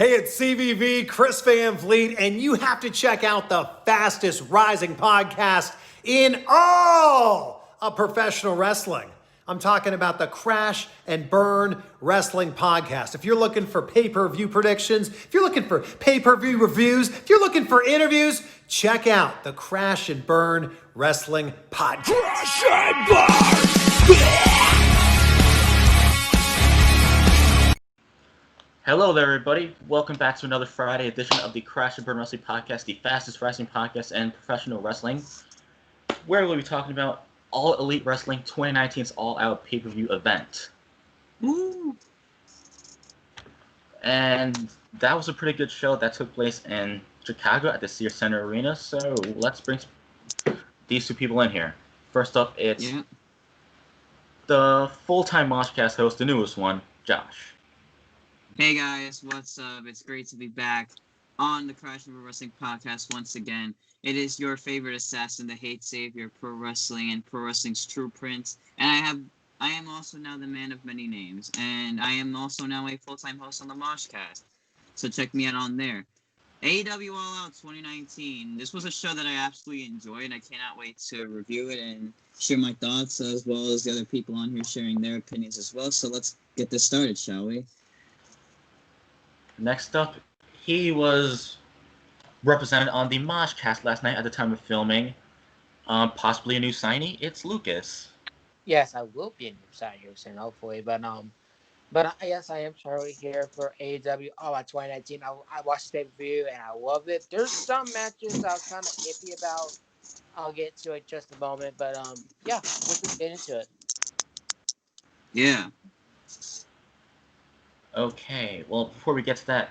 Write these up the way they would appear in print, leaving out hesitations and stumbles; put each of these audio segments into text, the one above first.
Hey, it's CVV, Chris Van Vliet, and you have to check out the fastest rising podcast in all of professional wrestling. I'm talking about the Crash and Burn Wrestling Podcast. If you're looking for pay-per-view predictions, if you're looking for pay-per-view reviews, if you're looking for interviews, check out the Crash and Burn Wrestling Podcast. Crash and Burn! Hello there, everybody. Welcome back to another Friday edition of the Crash and Burn Wrestling Podcast, the fastest wrestling podcast in professional wrestling, where we'll be talking about All Elite Wrestling 2019's all-out pay-per-view event. Woo! And that was a pretty good show that took place in Chicago at the Sears Center Arena, so let's bring these two people in here. First up, it's the full-time Moshcast host, the newest one, Josh. Hey guys, what's up? It's great to be back on the Crash and Burn Wrestling Podcast once again. It is your favorite assassin, the hate savior, pro wrestling and pro wrestling's true prince. And I am also now the man of many names, and I am also now a full-time host on the Moshcast. So check me out on there. AEW All Out 2019. This was a show that I absolutely enjoyed. I cannot wait to review it and share my thoughts, as well as the other people on here sharing their opinions as well. So let's get this started, shall we? Next up, he was represented on the Moshcast last night at the time of filming. Possibly a new signee. It's Lucas. Yes, I will be a new signee soon, hopefully. But yes, I am Charlie here for AEW All Out 2019. I watched the pay-per-view and I loved it. There's some matches I was kind of iffy about. I'll get to it just a moment, but yeah, we'll just get into it. Yeah. Okay, well, before we get to that,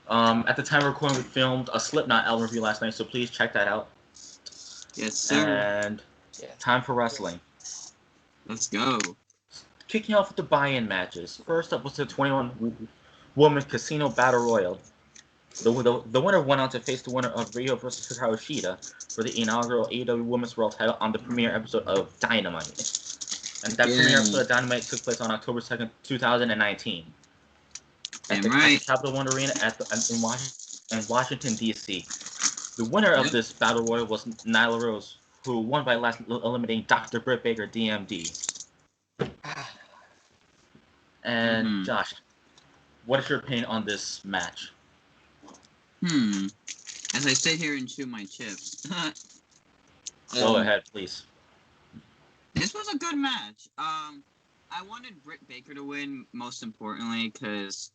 at the time of recording, we filmed a Slipknot album review last night, so please check that out. Yes, sir. And time for wrestling. Let's go. Kicking off with the buy-in matches. First up was the 21-woman Casino Battle Royal. The winner went on to face the winner of Rio vs. Hikaru Shida for the inaugural AEW Women's World title on the premiere episode of Dynamite. And that premiere episode of Dynamite took place on October 2nd, 2019. At the Capital One Arena in Washington, D.C. The winner of this Battle Royal was Nyla Rose, who won by last eliminating Dr. Britt Baker, DMD. And Josh, what is your opinion on this match? As I sit here and chew my chips. Go ahead, please. This was a good match. I wanted Britt Baker to win, most importantly, because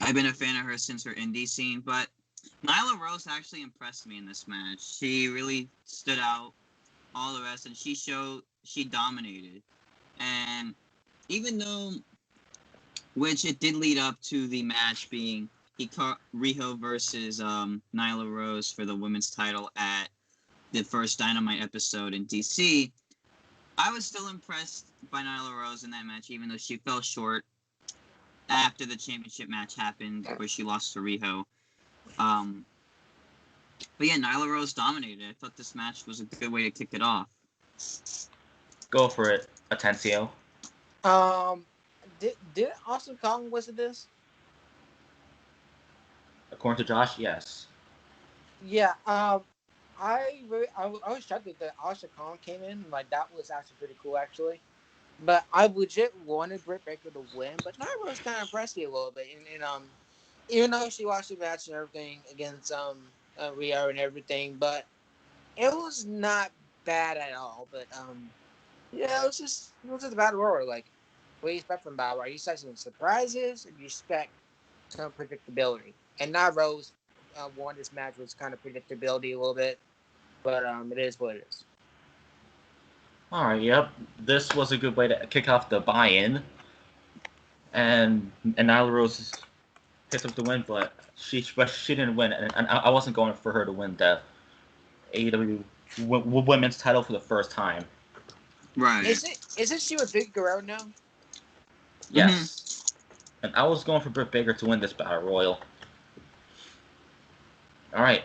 I've been a fan of her since her indie scene, but Nyla Rose actually impressed me in this match. She really stood out all the rest, and she dominated. And even though, which it did lead up to the match being Riho versus Nyla Rose for the women's title at the first Dynamite episode in DC, I was still impressed by Nyla Rose in that match, even though she fell short after the championship match happened, where she lost to Riho. But yeah, Nyla Rose dominated. I thought this match was a good way to kick it off. Go for it, Atencio. Did Austin Kong win this? According to Josh, yes. Yeah. I was shocked that Austin Kong came in. Like, that was actually pretty cool, actually. But I legit wanted Britt Baker to win, but Nyla Rose kind of impressed me a little bit. And even though she watched the match and everything against Rio and everything, but it was not bad at all. But yeah, it was just a battle royal. Like, what do you expect from Battle Royal? You expect some surprises, or do you expect some predictability? And Nyla Rose won this match with kind of predictability a little bit, but it is what it is. All right, yep. This was a good way to kick off the buy-in, and Nyla Rose picked up the win, but she didn't win, and I wasn't going for her to win the AEW Women's title for the first time. Right. Isn't she with Big Guerrero now? Yes. And I was going for Britt Baker to win this Battle Royal. All right,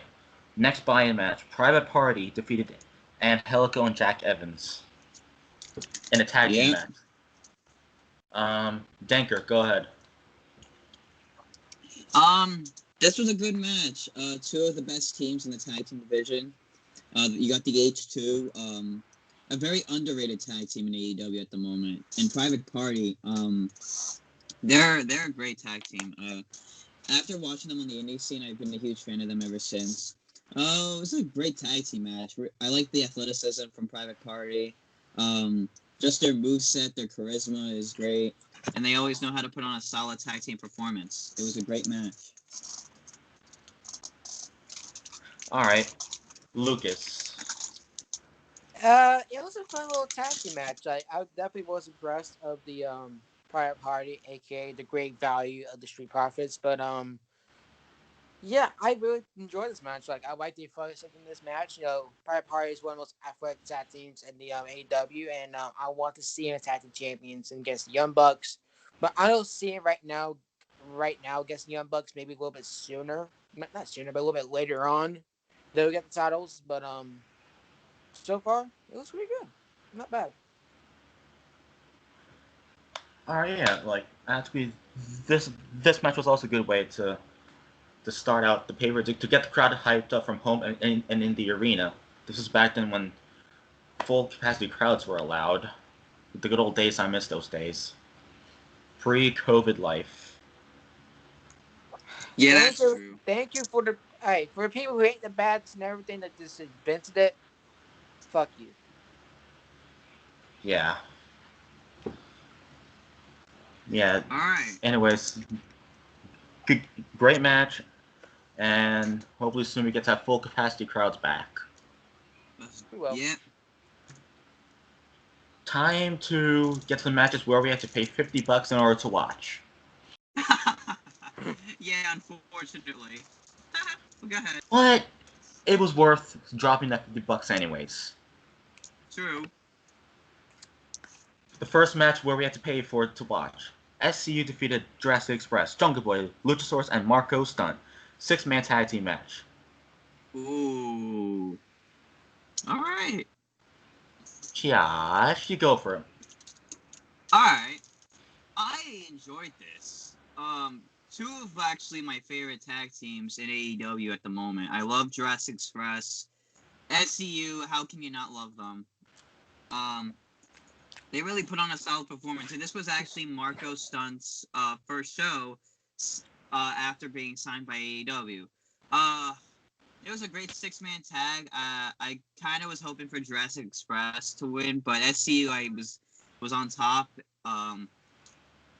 next buy-in match. Private Party defeated Angelico and Jack Evans in a tag team match. Denker, go ahead. This was a good match. Two of the best teams in the tag team division. You got the H2, a very underrated tag team in AEW at the moment, and Private Party. They're a great tag team. After watching them on the indie scene, I've been a huge fan of them ever since. It was a great tag team match. I like the athleticism from Private Party. Just their moveset, their charisma is great, and they always know how to put on a solid tag team performance. It was a great match. All right, Lucas. It was a fun little tag team match. I definitely was impressed of the Private Party, aka the great value of the Street Profits. But yeah, I really enjoyed this match. Like, I like the athleticism in this match. You know, Private Party is one of the most athletic tag teams in the AEW, and I want to see him tag team champions against the Young Bucks. But I don't see it right now. Right now, against the Young Bucks, maybe a little bit sooner. Not sooner, but a little bit later on. They'll get the titles. But so far, it was pretty good. Not bad. All right, yeah, like actually, this match was also a good way to start out the paper to get the crowd hyped up from home and in the arena. This was back then when full capacity crowds were allowed. The good old days, I miss those days. Pre-COVID life. Yeah, that's true. Thank you for for people who hate the bats and everything that just invented it. Fuck you. Yeah. Yeah. All right. Anyways, great match, and hopefully soon we get to have full capacity crowds back. Yeah. Time to get to the matches where we have to pay $50 in order to watch. Yeah, unfortunately. Go ahead. But it was worth dropping that $50 anyways. True. The first match where we had to pay for it to watch. SCU defeated Jurassic Express, Jungle Boy, Luchasaurus, and Marco Stunt. 6-man tag team match. Ooh. All right. Josh, you go for it. All right. I enjoyed this. Two of actually my favorite tag teams in AEW at the moment. I love Jurassic Express. SCU, how can you not love them? They really put on a solid performance, and this was actually Marco Stunt's first show after being signed by AEW. It was a great 6-man tag. I kind of was hoping for Jurassic Express to win, but SCU was on top.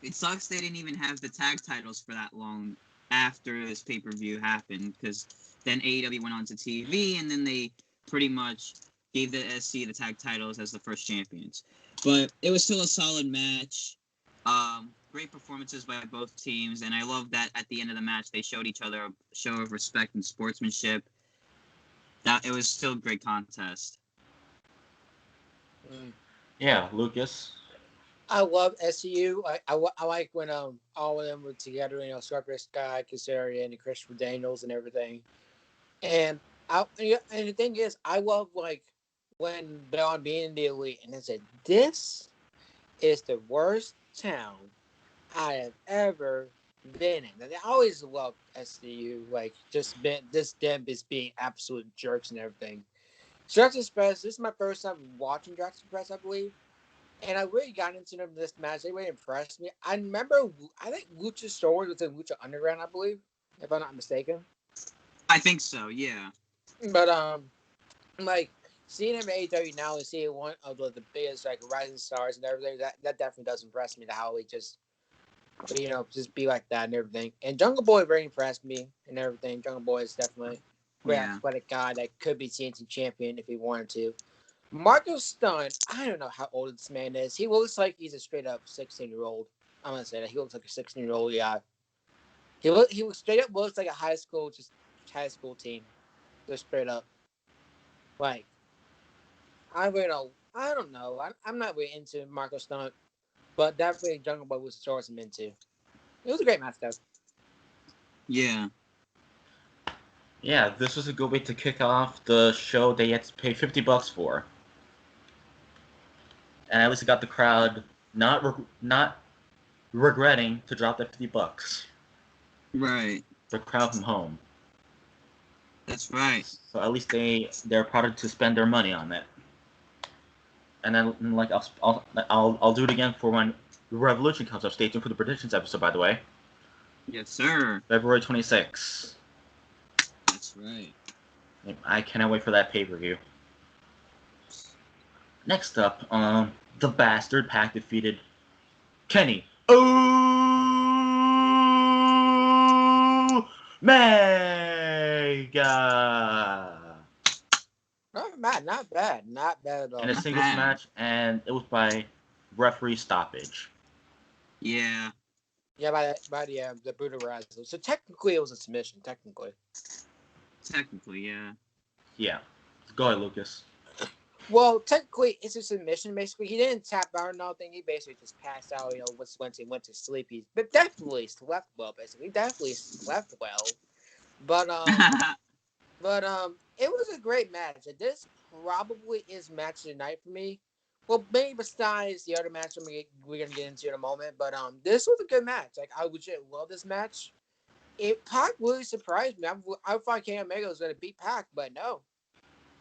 It sucks they didn't even have the tag titles for that long after this pay-per-view happened, because then AEW went on to TV, and then they pretty much gave the SC the tag titles as the first champions. But it was still a solid match. Great performances by both teams, and I love that at the end of the match they showed each other a show of respect and sportsmanship. That it was still a great contest. Yeah, Lucas. I love SCU. I like when all of them were together. You know, Scorpio Sky, Kazarian, and Christopher Daniels, and everything. And the thing is, I love like when they're on being the elite, and they said, "This is the worst town I have ever been in." And I always love SCU, like just them just being absolute jerks and everything. Jurassic Express. This is my first time watching Jurassic Express, I believe. And I really got into them in this match. They really impressed me. I think Luchasaurus was in Lucha Underground, I believe, if I'm not mistaken. I think so, yeah. But like seeing him at AEW now and seeing one of the biggest like rising stars and everything, that definitely does impress me. How he just just be like that and everything. And Jungle Boy very impressed me and everything. Jungle Boy is definitely a great athletic guy that could be TNT champion if he wanted to. Marco Stunt, I don't know how old this man is. He looks like he's a straight up 16-year-old. I'm gonna say that he looks like a 16-year-old. Yeah, he straight up looks like a high school team, just straight up. Like, I don't know. I'm not really into Marco Stunt, but definitely Jungle Boy was the source I'm into. It was a great match, though. Yeah. Yeah, this was a good way to kick off the show they had to pay $50 for. And at least it got the crowd not regretting to drop that $50. Right. the crowd from home. That's right. So at least they're proud to spend their money on it. And then like I'll do it again for when Revolution comes up. Stay tuned for the predictions episode, by the way. Yes, sir. February 26th. That's right. I cannot wait for that pay-per-view. Next up, the Bastard Pack defeated Kenny Omega Not bad at all. in a singles match, and it was by referee stoppage. Yeah. Yeah, by the Brutalizer. So technically, it was a submission. Technically, yeah. Yeah. Go ahead, Lucas. well, technically, it's a submission. Basically, he didn't tap out or nothing. He basically just passed out. Once he went to sleep, but definitely slept well. Basically, he definitely slept well. But it was a great match. This probably is match of the night for me. Well, maybe besides the other match we're gonna get into in a moment. But this was a good match. Like, I legit love this match. Pac really surprised me. I thought Kenny Omega was gonna beat Pac, but no.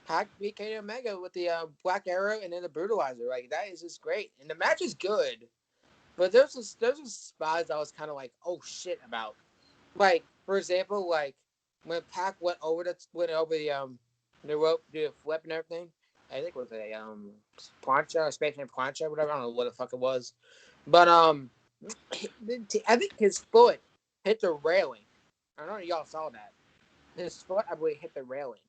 Pac beat Kenny Omega with the Black Arrow and then the Brutalizer. Like, that is just great. And the match is good. But there's some spots I was kind of like, oh shit about. Like, for example, like when Pac went over the rope, do a flip and everything. I think it was a plancha, a Spanish plancha, whatever. I don't know what the fuck it was. But I think his foot hit the railing. I don't know if y'all saw that. His foot, I believe, hit the railing.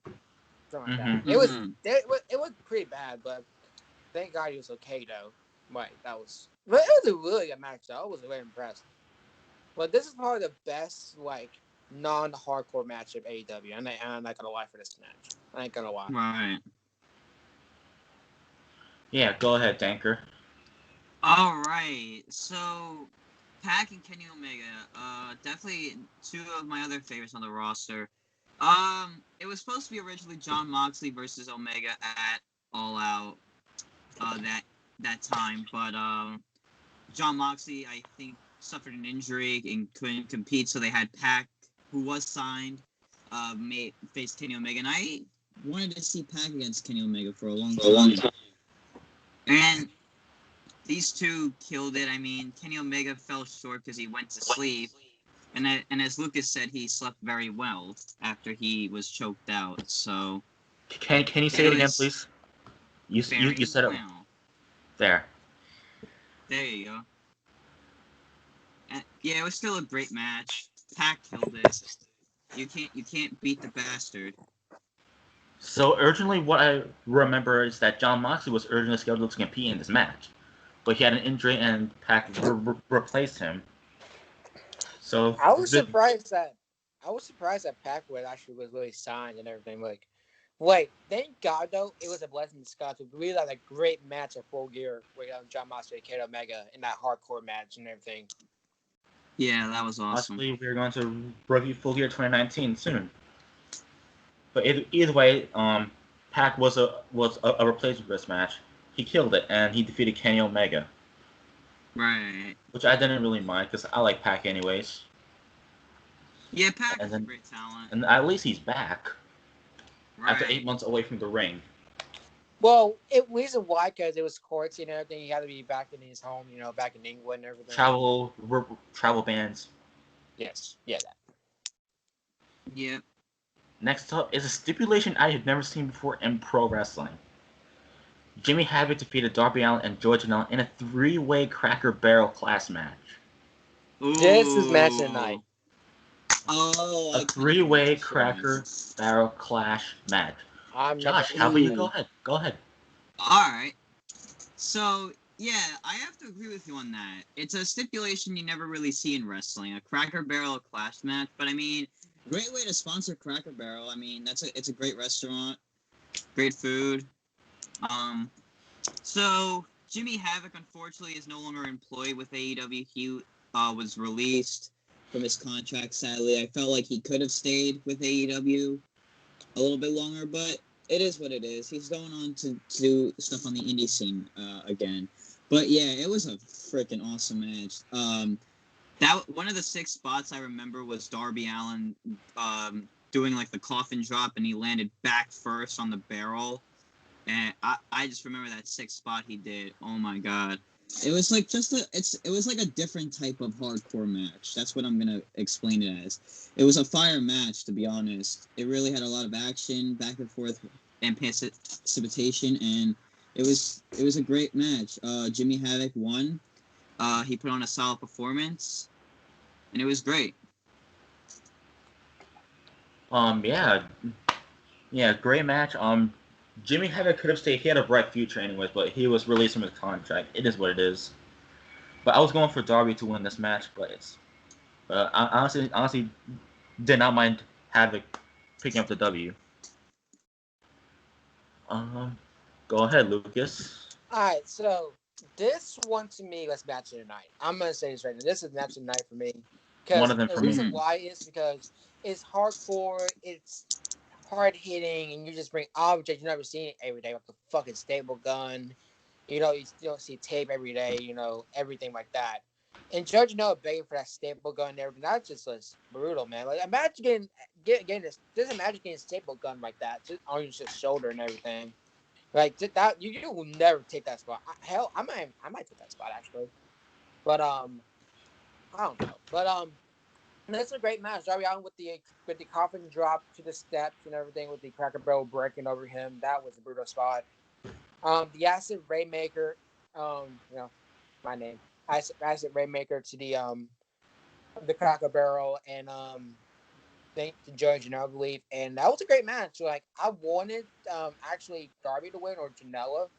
Something like that. It was pretty bad, but thank God he was okay though. But it was a really good match though. I was very impressed. But this is probably the best like non-hardcore match of AEW. I'm not gonna lie for this match. I ain't gonna lie. Right. Yeah, go ahead, Tanker. All right. So, Pac and Kenny Omega, definitely two of my other favorites on the roster. It was supposed to be originally Jon Moxley versus Omega at All Out, that time, but Jon Moxley, I think, suffered an injury and couldn't compete, so they had Pac, who was signed, face Kenny Omega, and I wanted to see Pac against Kenny Omega for a long time. And these two killed it. I mean, Kenny Omega fell short because he went to sleep. And as Lucas said, he slept very well after he was choked out. So Can you say it again, please? You said it. There. There you go. And, yeah, it was still a great match. Pac killed it. You can't beat the Bastard. So originally, what I remember is that Jon Moxley was originally scheduled to compete in this match, but he had an injury and Pac replaced him. So I was surprised that Pac was really signed and everything. Like, thank God though, it was a blessing in disguise. We really had a great match at Full Gear with Jon Moxley and Kenny Omega in that hardcore match and everything. Yeah, that was awesome. Possibly we're going to review Full Gear 2019 soon. But either way, Pac was a replacement for this match. He killed it, and he defeated Kenny Omega. Right. Which I didn't really mind, because I like Pac anyways. Yeah, Pac is a great talent. And at least he's back. Right. After 8 months away from the ring. Well, reason why, because it was courts and everything. He had to be back in his home, back in England and everything. Travel bans. Yes. Yeah, that. Yep. Next up is a stipulation I had never seen before in pro wrestling. Jimmy Havoc defeated Darby Allin and George Allen in a 3-way Cracker Barrel class match. Ooh. This is match of the night. Oh, a 3-way Cracker Barrel clash match. Josh, how about you go ahead? Go ahead. All right. So, yeah, I have to agree with you on that. It's a stipulation you never really see in wrestling, a Cracker Barrel clash match. But I mean, great way to sponsor Cracker Barrel. I mean, it's a great restaurant, great food. So Jimmy Havoc unfortunately is no longer employed with AEW. He was released from his contract. Sadly, I felt like he could have stayed with AEW a little bit longer, but it is what it is. He's going on to do stuff on the indie scene again. But yeah, it was a freaking awesome match. That one of the 6 spots I remember was Darby Allin doing like the coffin drop, and he landed back first on the barrel. And I just remember that 6th spot he did. Oh my god. It was like it was like a different type of hardcore match. That's what I'm gonna explain it as. It was a fire match, to be honest. It really had a lot of action, back and forth, and precipitation, and it was a great match. Jimmy Havoc won. He put on a solid performance, and it was great. Yeah, great match. Jimmy Havoc could have stayed. He had a bright future, anyways, but he was released from his contract. It is what it is. But I was going for Darby to win this match, but I honestly did not mind Havoc picking up the W. Go ahead, Lucas. All right, so this one to me was match of the night. I'm gonna say this right now. This is match of the night for me. One of them the for me. reason why is because it's hardcore, it's hard hitting, and you just bring objects you never seen every day, like a fucking staple gun. You don't see tape every day. Everything like that. And Judge Noah begging for that staple gun and everything, that just was brutal, man. Like imagine getting this. Just imagine getting a staple gun like that just on your shoulder and everything. Like that, you will never take that spot. Hell, I might take that spot actually, but I don't know. But that's a great match. Darby Allin with the coffin drop to the steps and everything with the Cracker Barrel breaking over him. That was a brutal spot. The Acid Rainmaker, my name, Acid Rainmaker to the Cracker Barrel and thank to Judge and I believe, and that was a great match. Like I wanted actually Darby to win or Janela,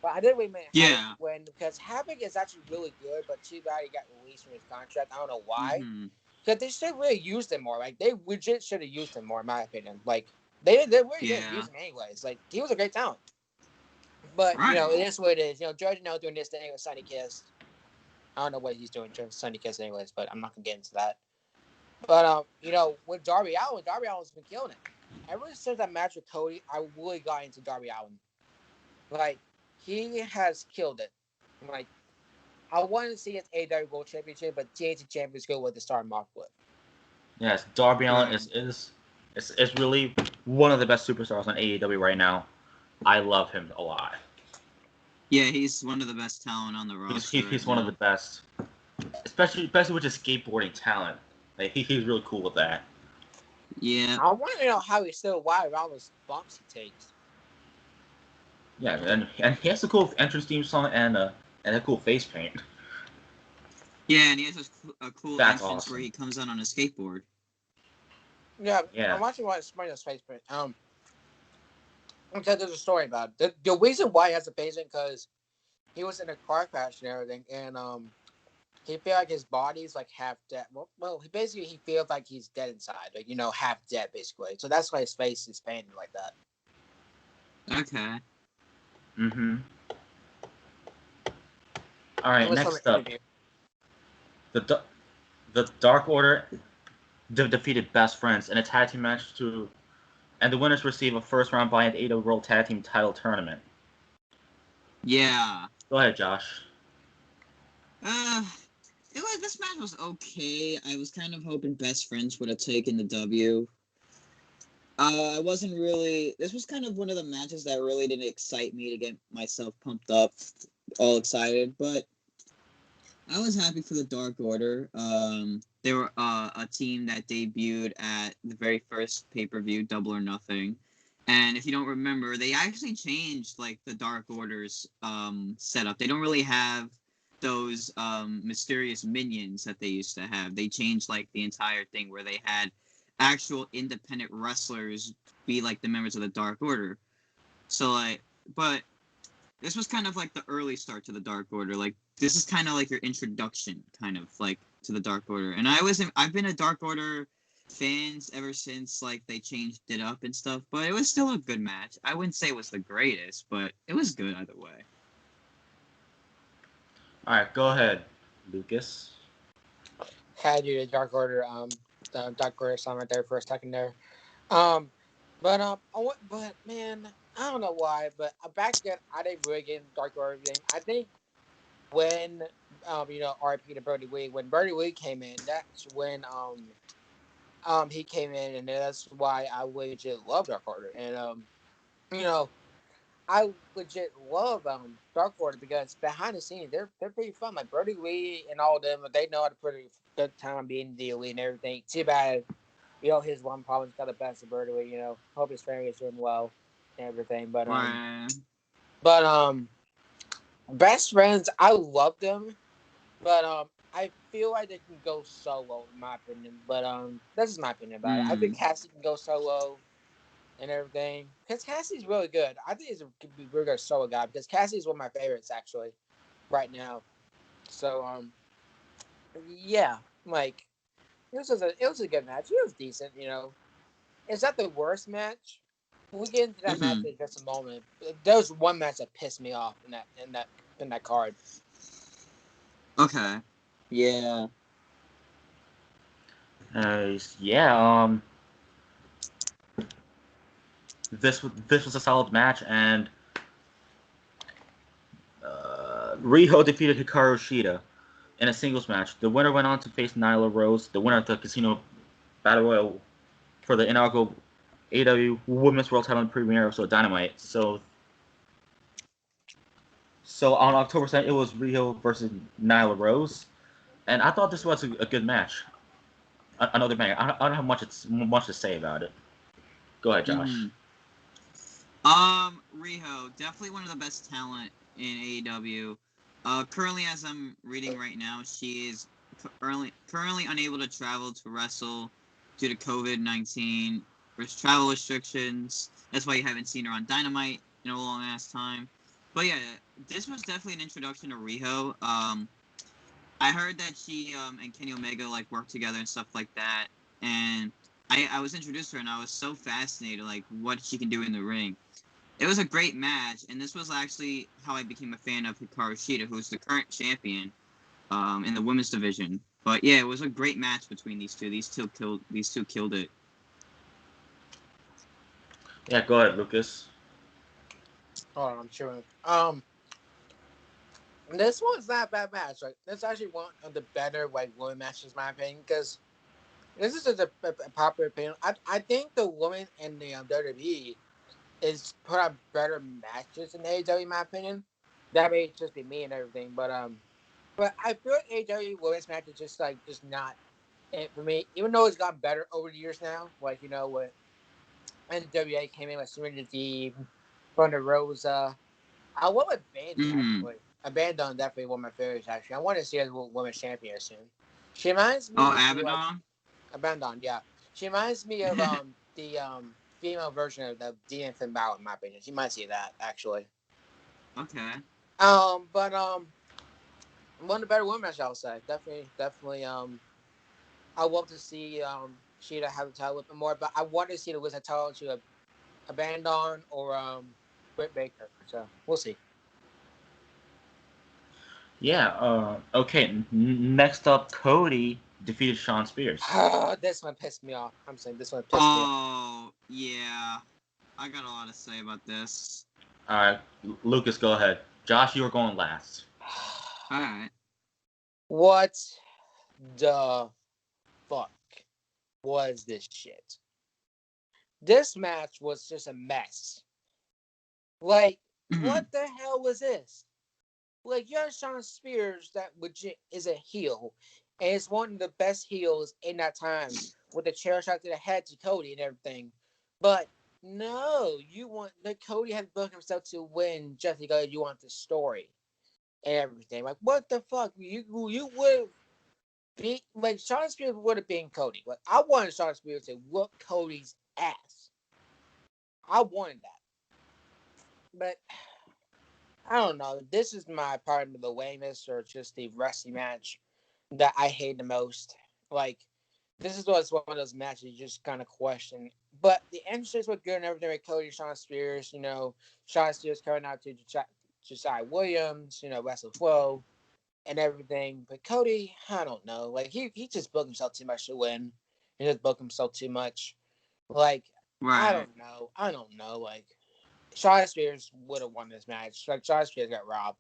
but I didn't really want Havoc to win because Havoc is actually really good, but too bad he got released from his contract. I don't know why. Because they should really use him more. Like they legit should have used him more, in my opinion. Like they really didn't use him anyways. Like he was a great talent. But it is what it is. Judge now doing this thing with Sonny Kiss. I don't know what he's doing with Sonny Kiss anyways, but I'm not gonna get into that. But with Darby Allin's been killing it. Ever since that match with Cody, I really got into Darby Allin. Like he has killed it. Like I wanted to see his AEW World Championship, but TNT Champion's good with the start off with. Yes, Darby Allin is really one of the best superstars on AEW right now. I love him a lot. Yeah, he's one of the best talent on the roster. He's one of the best, especially with his skateboarding talent. Like he's really cool with that. Yeah. I want to know how he's still alive around those bumps he takes. Yeah, and he has a cool entrance theme song and a cool face paint. Yeah, and he has a cool That's entrance awesome. where he comes out on a skateboard. Yeah. I'm watching why it's his face paint. Because there's a story about it. The reason why he has a face paint because he was in a car crash and everything, and he feels like his body's like half dead. Well, he feels like he's dead inside, like half dead basically. So that's why his face is painted like that. Okay. All right, next up, the Dark Order defeated Best Friends in a tag team match and the winners receive a first round bye at the AEW World Tag Team Title Tournament. Yeah. Go ahead, Josh. This match was okay. I was kind of hoping Best Friends would have taken the W. I wasn't really. This was kind of one of the matches that really didn't excite me to get myself pumped up, all excited. But I was happy for the Dark Order. They were a team that debuted at the very first pay-per-view, Double or Nothing. And if you don't remember, they actually changed like the Dark Order's setup. They don't really have those mysterious minions that they used to have. They changed like the entire thing where they had actual independent wrestlers be like the members of the Dark Order. So but this was kind of like the early start to the Dark Order. Like this is kind of like your introduction, kind of like to the Dark Order. And I've been a Dark Order fans ever since like they changed it up and stuff. But it was still a good match. I wouldn't say it was the greatest, but it was good either way. All right, go ahead, Lucas. Had you the Dark Order, Dark Order song right there for a second there. But man, I don't know why, but back then I didn't really get into Dark Order game. I think when RP to Brody Lee. When Brody Lee came in, that's when he came in, and that's why I legit love Dark Order. And you know, I legit love Dark Order because behind the scenes they're pretty fun. Like Brody Lee and all of them, they know how to put a good time being the elite and everything. Too bad, his one problem's got the best of Brody Lee. Hope his family is doing well and everything. Right. But best friends, I love them, but I feel like they can go solo in my opinion. But that's just my opinion about it. I think Cassie can go solo and everything. Because Cassie's really good. I think he's a really good solo guy because Cassie's one of my favorites actually right now. So yeah, like it was a good match. It was decent. It's not the worst match. We'll get into that match in just a moment. There was one match that pissed me off in that card. Okay. Yeah. Yeah. This was a solid match, and Riho defeated Hikaru Shida in a singles match. The winner went on to face Nyla Rose, the winner of the Casino Battle Royal for the inaugural AEW Women's World Title premiere episode Dynamite. So on October 2nd, it was Riho versus Nyla Rose, and I thought this was a good match. Another banger. I don't have much to say about it. Go ahead, Josh. Riho, definitely one of the best talent in AEW. Currently, as I'm reading right now, she is currently unable to travel to wrestle due to COVID-19. There's travel restrictions. That's why you haven't seen her on Dynamite in a long ass time. But yeah, this was definitely an introduction to Riho. I heard that she and Kenny Omega work together and stuff like that, and I was introduced to her and I was so fascinated what she can do in the ring. It was a great match, and this was actually how I became a fan of Hikaru Shida, who's the current champion in the women's division. But yeah, it was a great match between these two. These two killed it. Yeah, go ahead, Lucas. Hold on, I'm chewing. This one's not a bad match. This actually one of the better women matches, in my opinion, because this is just a popular opinion. I think the women in the WWE is put on better matches than AEW, in my opinion. That may just be me and everything, but I feel like AEW women's match is just not it for me. Even though it's gotten better over the years now, with NWA came in with Serena Deeb, Thunder Rosa. I went with Bandit actually. Abandon definitely one of my favorites actually. I want to see her as a women's champion soon. She reminds me. Abaddon. Abandon, yeah. She reminds me of the female version of the Dean Finn Balor, in my opinion. She might see that actually. Okay. But one of the better women, I would say. Definitely. I love to see Sheeta have the title a little bit more, but I want to see the Wizard title to Abandon or Britt Baker. So we'll see. Yeah. Okay. Next up, Cody defeated Shawn Spears. This one pissed me off. I'm saying this one pissed me off. Oh yeah, I got a lot to say about this. All right, Lucas, go ahead. Josh, you were going last. All right. What the fuck was this shit? This match was just a mess. What the hell was this? You have Shawn Spears that legit is a heel, and it's one of the best heels in that time with the chair shot to the head to Cody and everything. But no, Cody had built himself to win just because you want the story and everything. What the fuck? You would be Shawn Spears would have been Cody. I wanted Shawn Spears to whoop Cody's ass. I wanted that, but I don't know. This is my part of the lameness or just the wrestling match that I hate the most. This is what's one of those matches you just kind of question. But the entrances were good and everything with Cody, Shawn Spears. Shawn Spears coming out to Josiah Williams. Wrestle Flow and everything. But Cody, I don't know. He just booked himself too much to win. He just booked himself too much. Right. I don't know. Shawn Spears would have won this match. Shawn Spears got robbed.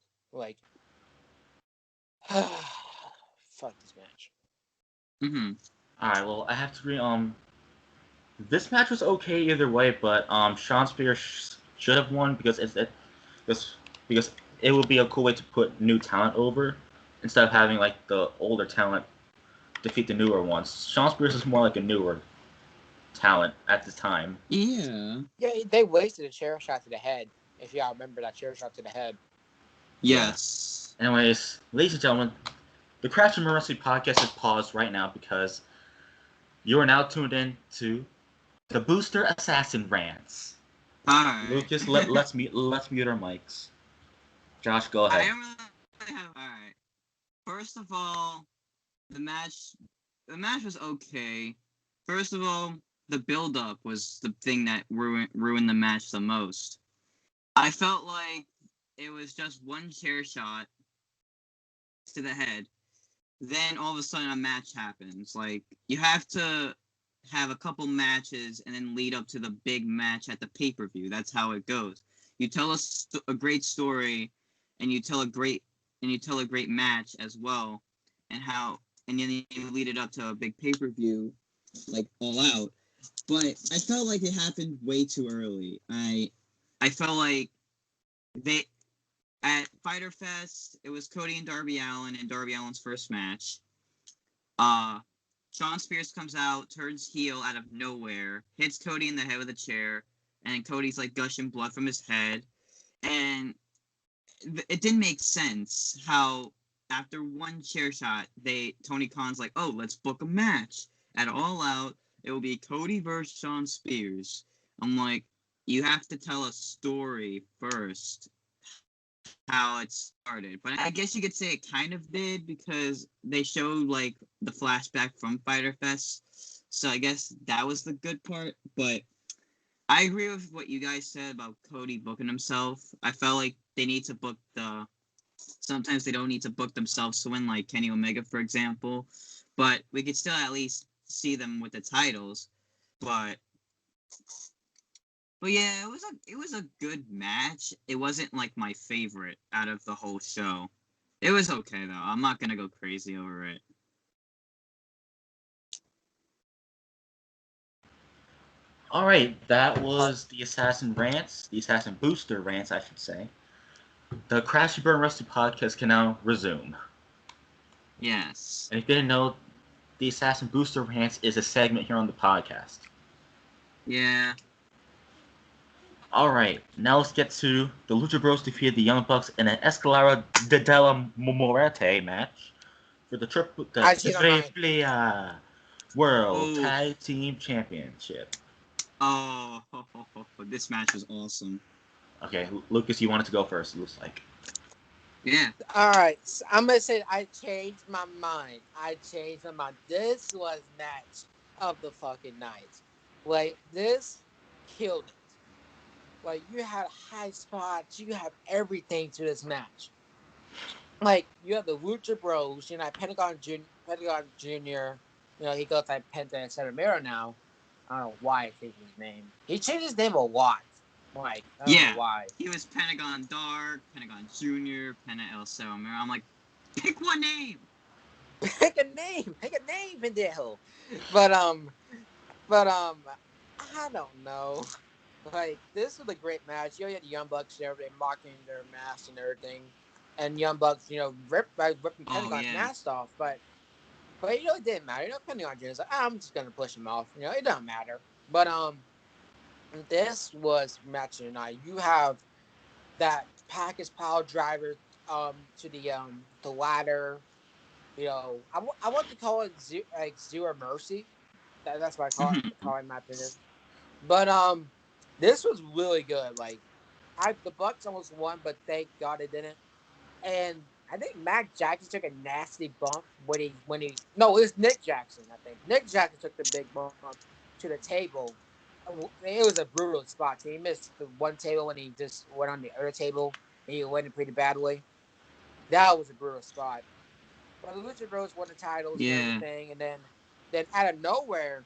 Fuck this match. Mm-hmm. All right, well, I have to agree. This match was okay either way, but Sean Spears should have won because it would be a cool way to put new talent over instead of having like the older talent defeat the newer ones. Sean Spears is more like a newer talent at the time. Yeah. Yeah, they wasted a chair shot to the head. If y'all remember that chair shot to the head. Yes. Anyways, ladies and gentlemen, the Crash and Mercy podcast is paused right now because you are now tuned in to the Booster Assassin Rants. All right. Lucas, let's mute our mics. Josh, go ahead. I don't really have. All right. First of all, the match was okay. First of all, the build-up was the thing that ruined the match the most. I felt like it was just one chair shot to the head. Then all of a sudden a match happens. Like, you have to have a couple matches and then lead up to the big match at the pay-per-view. That's how it goes. You tell a great story and you tell a great match as well, and then you lead it up to a big pay-per-view, like All Out. But I felt like it happened way too early. I felt like at Fyter Fest, it was Cody and Darby Allin in Darby Allin's first match. Sean Spears comes out, turns heel out of nowhere, hits Cody in the head with a chair, and Cody's like gushing blood from his head. And it didn't make sense how after one chair shot, Tony Khan's like, oh, let's book a match at All Out. It will be Cody versus Sean Spears. I'm like, you have to tell a story first, how it started. But I guess you could say it kind of did because they showed like the flashback from Fyter Fest. So I guess that was the good part. But I agree with what you guys said about Cody booking himself. I felt like they need to book sometimes they don't need to book themselves to win, like Kenny Omega, for example. But we could still at least see them with the titles. But yeah, it was a good match. It wasn't like my favorite out of the whole show. It was okay though. I'm not gonna go crazy over it. All right, that was the Assassin Booster Rants, I should say. The Crash and Burn Rusty podcast can now resume. Yes. And if you didn't know, the Assassin Booster Rants is a segment here on the podcast. Yeah. All right, now let's get to the Lucha Bros defeated the Young Bucks in an Escalera de la Muerte match for the Triple World Tag Team Championship. Oh, this match was awesome. Okay, Lucas, you wanted to go first, it looks like. Yeah. All right, so I'm gonna say I changed my mind. This was match of the fucking night. Like, this killed it. Like, you had high spots, you have everything to this match. Like, you have the Lucha Bros, Pentagon Jr. He goes like Penta and Ceramero now. I don't know why I changed his name. He changed his name a lot. Like, I don't know why. He was Pentagon Dark, Pentagon Jr., Penta El Ceramero. I'm like, pick one name. Pick a name, Pendejo. But I don't know. Like, this was a great match. You had the Young Bucks there, they mocking their masks and everything, and Young Bucks, ripping Pentagon's mask off. But it didn't matter. Pentagon Jr.'s like, I'm just gonna push him off. It doesn't matter. But this was match of the night. You have that package pile driver to the ladder. I want to call it Zero Mercy. That's what I call it in my opinion. But this was really good. Like, the Bucks almost won, but thank God it didn't. And I think Mac Jackson took a nasty bump it was Nick Jackson. I think Nick Jackson took the big bump to the table. It was a brutal spot. He missed the one table when he just went on the other table, and he went in pretty badly. That was a brutal spot. But the Lucha Bros won the titles and everything, and then out of nowhere,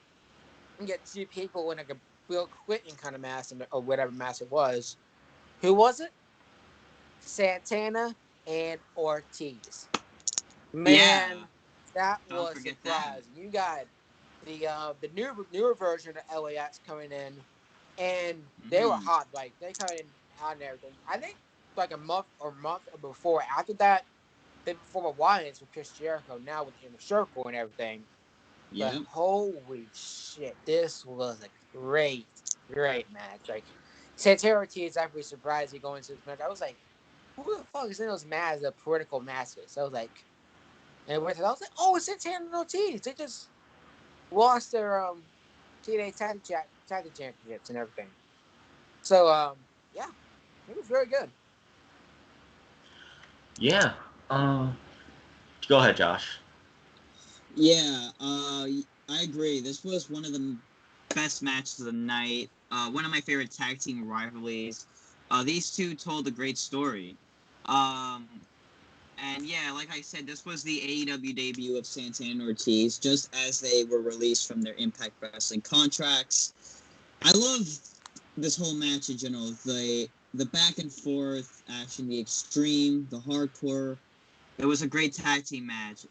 you get two people in like a Bill Clinton kind of mask or whatever mask it was. Who was it? Santana and Ortiz. Man, that Don't was forget that. surprising. You got the newer version of LAX coming in, and they were Mhm. hot. Like they coming in hot and everything. I think like a month before after that, they performed Wyatt with Chris Jericho. Now with the Inner Circle and everything. But Yep. holy shit, this was a great match. Like Santana Ortiz is actually surprised he going into this match. I was like, who the fuck is in those masks? The political masks. I was like. And I was like, oh, it's Santana and Ortiz. They just lost their TNA tag team championships and everything. So yeah, it was very good. Yeah. Go ahead, Josh. Yeah, I agree. This was one of the best matches of the night. One of my favorite tag team rivalries. These two told a great story. And yeah, like I said, this was the AEW debut of Santana and Ortiz, just as they were released from their Impact Wrestling contracts. I love this whole match in general. The back and forth action, the extreme, the hardcore. It was a great tag team match.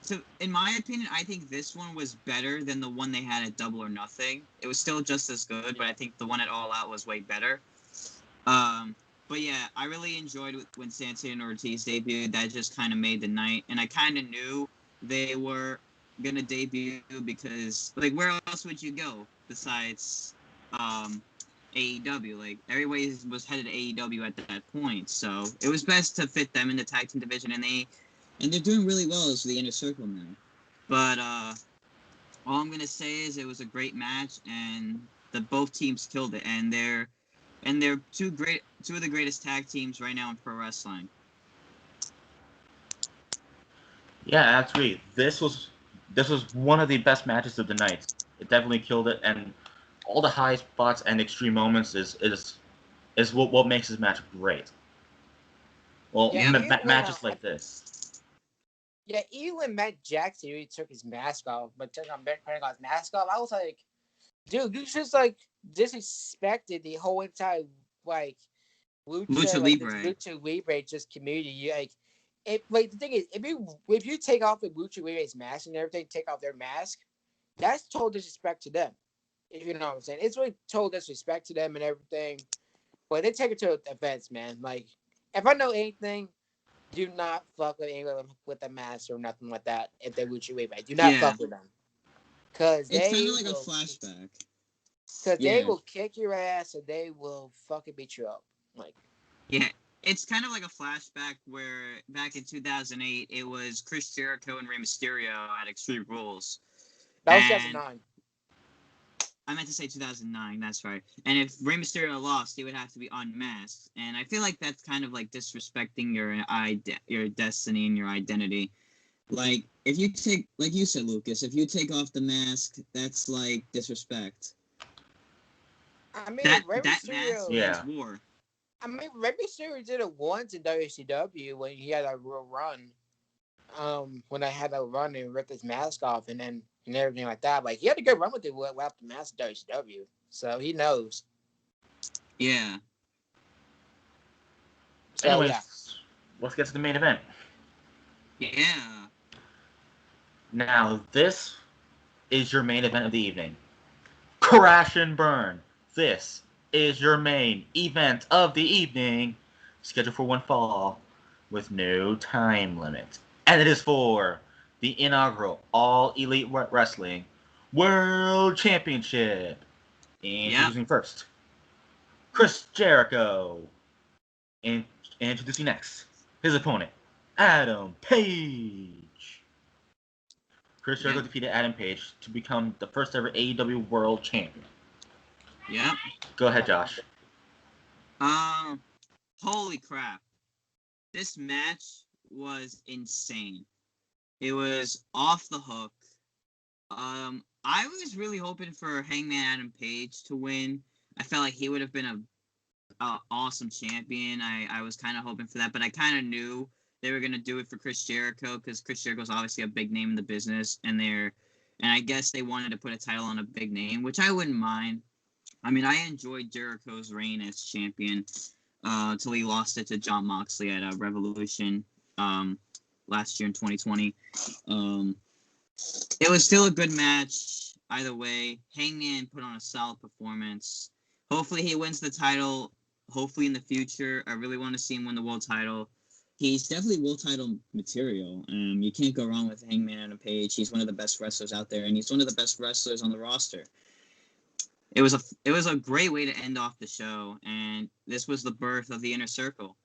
So in my opinion, I think this one was better than the one they had at Double or Nothing. It was still just as good, but I think the one at All Out was way better. But yeah, I really enjoyed when Santana and Ortiz debuted. That just kind of made the night, and I kind of knew they were gonna debut because, like, where else would you go besides AEW? Like, everybody was headed to AEW at that point, so it was best to fit them in the tag team division, and they're doing really well as the Inner Circle now. But all I'm gonna say is it was a great match, and both teams killed it, and they're two of the greatest tag teams right now in pro wrestling. Yeah, absolutely. This was one of the best matches of the night. It definitely killed it, and all the high spots and extreme moments is what makes this match great. Well, Yeah, matches like this. Yeah, even when Matt Jackson really took his mask off, but took on Pentagon's mask off, I was like, dude, you just like disrespected the whole entire like Lucha this Libre. Lucha Libre just community. You like the thing is, if you take off the Lucha Libre's mask and everything, take off their mask, that's total disrespect to them. If you know what I'm saying, it's really total disrespect to them and everything. But they take it to offense, man. Like, if I know anything, do not fuck with anyone with a mask or nothing like that. If they're Lucha Libre, do not fuck with them, cause It's kind they of like will, a flashback. cause they Yeah. will kick your ass and they will fucking beat you up. Like, Yeah. It's kind of like a flashback where back in 2008, it was Chris Jericho and Rey Mysterio at Extreme Rules. that was And 2009. I meant to say 2009, that's right. And if Rey Mysterio lost, he would have to be unmasked. And I feel like that's kind of like disrespecting your destiny and your identity. Like, if you take, like you said, Lucas, if you take off the mask, that's like disrespect. I mean, That Rey mask Mysterio. means war. I mean, Rey Mysterio did it once in WCW when he had a real run. When I had a run and ripped his mask off and everything like that. Like, he had a good run with it without the mask in WCW, so he knows. Yeah. So Anyways, yeah. let's get to the main event. Yeah. Now, this is your main event of the evening. Crash and Burn. This is your main event of the evening, scheduled for one fall, with no time limit. And it is for the inaugural All Elite Wrestling World Championship. Introducing first, Chris Jericho. And introducing next, his opponent, Adam Page. Chris Jericho defeated Adam Page to become the first ever AEW World Champion. Yep. Go ahead, Josh. Holy crap. This match was insane. It was off the hook. I was really hoping for Hangman Adam Page to win. I felt like he would have been a awesome champion. I was kind of hoping for that, but I kind of knew they were going to do it for Chris Jericho because Chris Jericho is obviously a big name in the business, and I guess they wanted to put a title on a big name, which I wouldn't mind. I mean, I enjoyed Jericho's reign as champion until he lost it to Jon Moxley at Revolution last year in 2020. It was still a good match either way. Hangman put on a solid performance. Hopefully he wins the title. Hopefully in the future. I really want to see him win the world title. He's definitely world title material. You can't go wrong with Hangman and Page. He's one of the best wrestlers out there, and he's one of the best wrestlers on the roster. It was a great way to end off the show, and this was the birth of the Inner Circle.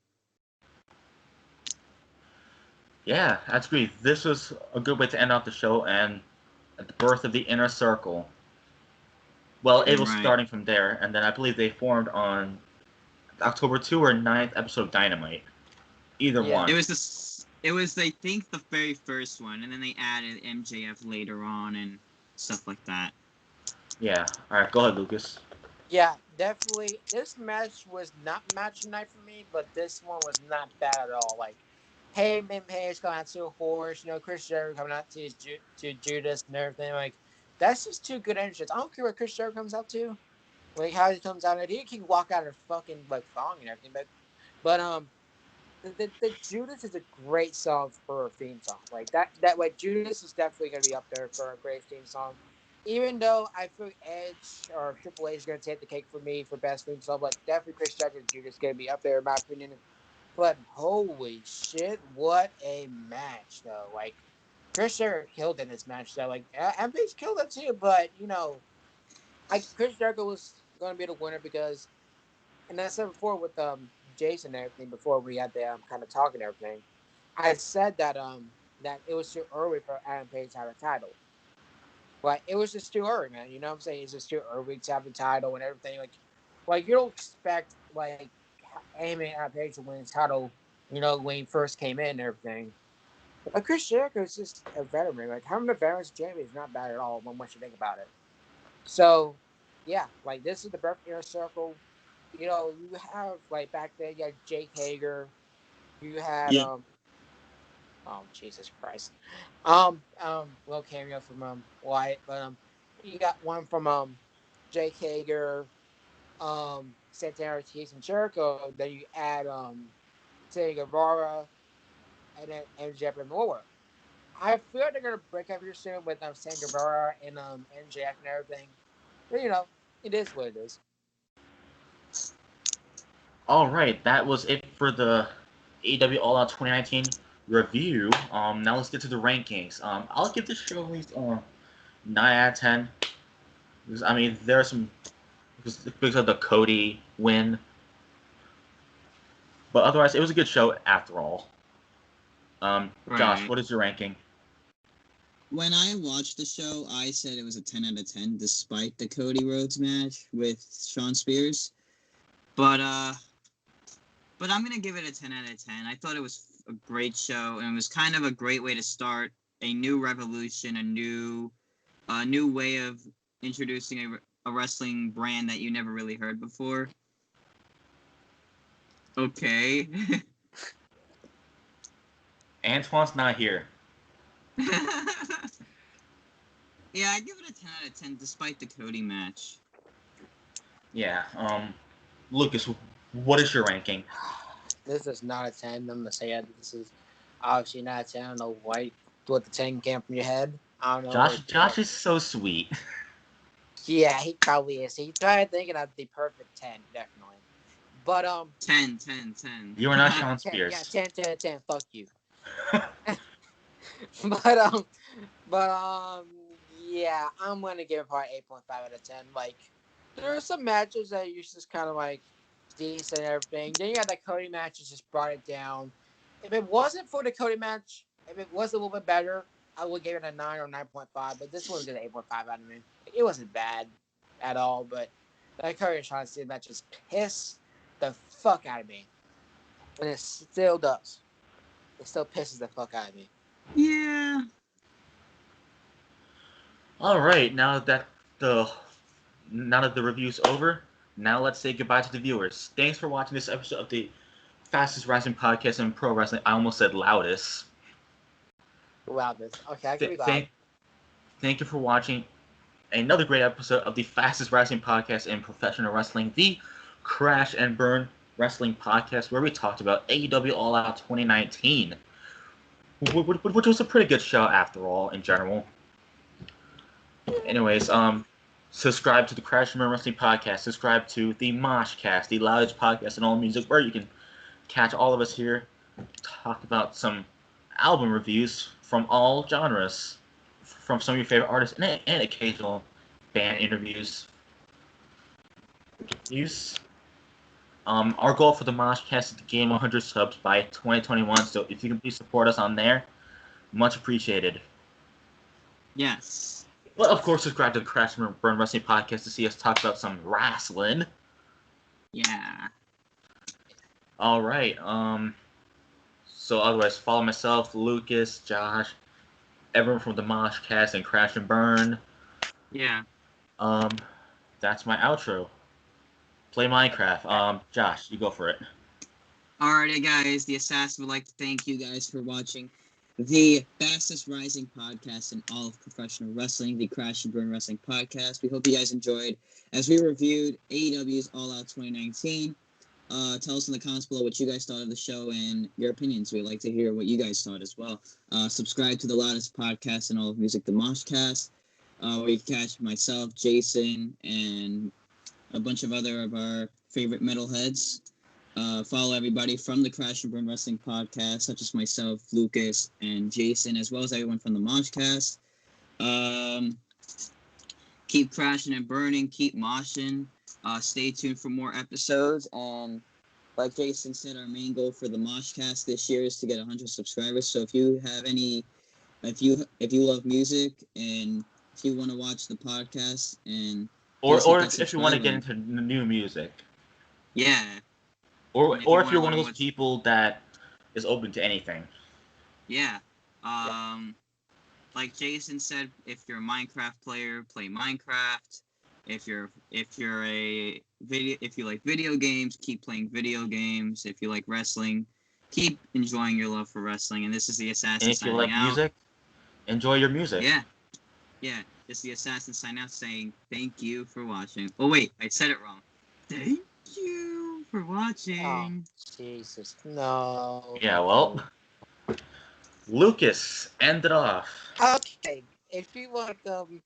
Yeah, that's great. This was a good way to end off the show and the birth of the Inner Circle. Well, it was starting from there, and then I believe they formed on October 2 or 9th episode of Dynamite. Either one. It was I think the very first one, and then they added MJF later on and stuff like that. Yeah. All right, go ahead, Lucas. Yeah, definitely. This match was not match night for me, but this one was not bad at all. Like, Heyman Page coming out to a horse, Chris Jericho coming out to Judas and everything. Like, that's just two good entrances. I don't care what Chris Jericho comes out to. Like, how he comes out, he can walk out of fucking, like, thong and everything. But the Judas is a great song for a theme song. Like, that way, Judas is definitely going to be up there for a great theme song. Even though I feel Edge or Triple H is going to take the cake for me for best theme song, but definitely Chris Jericho and Judas is going to be up there in my opinion. But holy shit, what a match, though. Like, Chris Jericho killed in this match, though. Like, and Page killed it too, but, Chris Jericho was going to be the winner because, and I said before with Jason and everything, before we had the kind of talking and everything, I said that that it was too early for Adam Page to have a title. Like, it was just too early, man. You know what I'm saying? It's just too early to have the title and everything. Like you don't expect, like, Adam Page to win his title, when he first came in and everything. But Chris Jericho is just a veteran. Like, having a veteran's champion is not bad at all once you think about it. So, yeah, like, this is the birth of Inner Circle. You have, like, back then, you had Jake Hager. You had, oh, Jesus Christ. Little cameo from, Wyatt. But, you got one from, Jake Hager, Santana Ortiz, and Jericho. Then you add, Sammy Guevara, and then MJF and Laura. I feel they're going to break up here soon with, Sammy Guevara and, MJF and everything. But, it is what it is. All right, that was it for the AEW All Out 2019 review. Now let's get to the rankings. I'll give this show at least 9 out of 10. Because, there are some because of the Cody win, but otherwise it was a good show after all. Josh, what is your ranking? When I watched the show, I said it was a 10 out of 10, despite the Cody Rhodes match with Shawn Spears. But I'm gonna give it a 10 out of 10. I thought it was a great show, and it was kind of a great way to start a new revolution, a new way of introducing a wrestling brand that you never really heard before. Okay. Antwan's not here. Yeah, I give it a 10 out of 10, despite the Cody match. Yeah. Lucas, what is your ranking? This is not a 10. I'm going to say it. This is obviously not a 10. I don't know why what the 10 came from your head. I don't know. Josh is so sweet. Yeah, he probably is. He tried thinking of the perfect 10, definitely. But 10. You are not Shawn Spears. 10. Fuck you. Yeah, I'm gonna give it probably 8.5 out of 10. Like, there are some matches that you just kind of like decent and everything. Then you got that Cody match that just brought it down. If it wasn't for the Cody match, if it was a little bit better, I would give it a 9 or 9.5. But this one was an 8.5 out of me. It wasn't bad at all, but that Cody and Shawn Spears match just pissed the fuck out of me, and it still does. It still pisses the fuck out of me. Yeah. All right, now that the review's over, now let's say goodbye to the viewers. Thanks for watching this episode of the fastest wrestling podcast in pro wrestling. I almost said loudest. Loudest. Okay, I can be loud. Thank you for watching another great episode of the fastest wrestling podcast in professional wrestling, the Crash and Burn Wrestling Podcast, where we talked about AEW All Out 2019. which was a pretty good show after all, in general. Anyways, subscribe to the Crash and Burn Wrestling Podcast. Subscribe to the Moshcast, the loudest podcast in all music, where you can catch all of us here talk about some album reviews from all genres, from some of your favorite artists, and occasional band interviews. Our goal for the Moshcast is to gain 100 subs by 2021, so if you can please support us on there, much appreciated. Yes. But of course, subscribe to the Crash and Burn Wrestling Podcast to see us talk about some wrestling. Yeah. All right. So otherwise, follow myself, Lucas, Josh, everyone from the Moshcast and Crash and Burn. Yeah. That's my outro. Play Minecraft. Josh, you go for it. Alrighty, guys. The Assassin would like to thank you guys for watching the fastest rising podcast in all of professional wrestling, the Crash and Burn Wrestling Podcast. We hope you guys enjoyed as we reviewed AEW's All Out 2019. Tell us in the comments below what you guys thought of the show and your opinions. We'd like to hear what you guys thought as well. Subscribe to the loudest podcast in all of music, the Moshcast, where you can catch myself, Jason, and a bunch of other of our favorite metalheads. Follow everybody from the Crash and Burn Wrestling Podcast, such as myself, Lucas, and Jason, as well as everyone from the Moshcast. Keep crashing and burning, keep moshing. Stay tuned for more episodes. And like Jason said, our main goal for the Moshcast this year is to get 100 subscribers. So if you have any, if you love music and if you want to watch the podcast and or if you want to get into new music. Yeah. Or if you're one of those people that is open to anything. Yeah. Like Jason said, if you're a Minecraft player, play Minecraft. If you like video games, keep playing video games. If you like wrestling, keep enjoying your love for wrestling. And this is the Assassin. And if you like music, enjoy your music. Yeah. Yeah. This is the Assassin sign out saying thank you for watching. Oh wait, I said it wrong. Thank you for watching. Oh, Jesus. No. Yeah, well, Lucas, end it off. Okay. If you want jerking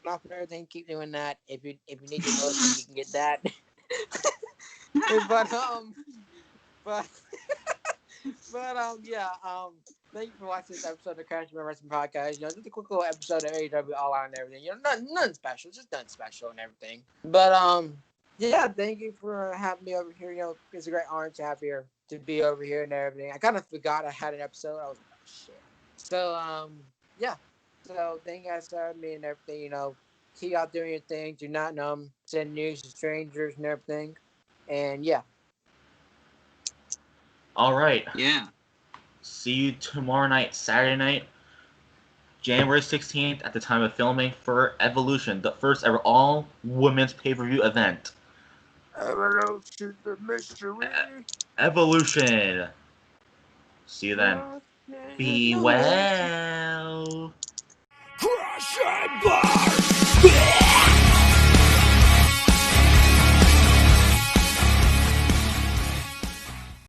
off and everything, keep doing that. If you need your lotion, you can get that. Thank you for watching this episode of the Crash and Burn Wrestling Podcast. You know, just a quick little episode of AEW All Out and everything. You know, nothing special, just nothing special and everything. But yeah, thank you for having me over here. You know, it's a great honor to be over here and everything. I kind of forgot I had an episode. I was like, oh, shit. So yeah. So thank you guys for having me and everything. You know, keep out doing your thing. Do not send news to strangers and everything. And yeah. All right. Yeah. See you tomorrow night, Saturday night, January 16th, at the time of filming, for Evolution, the first ever all-women's pay-per-view event. Evolution, the mystery. Evolution. See you then. Be well. Crash and burn!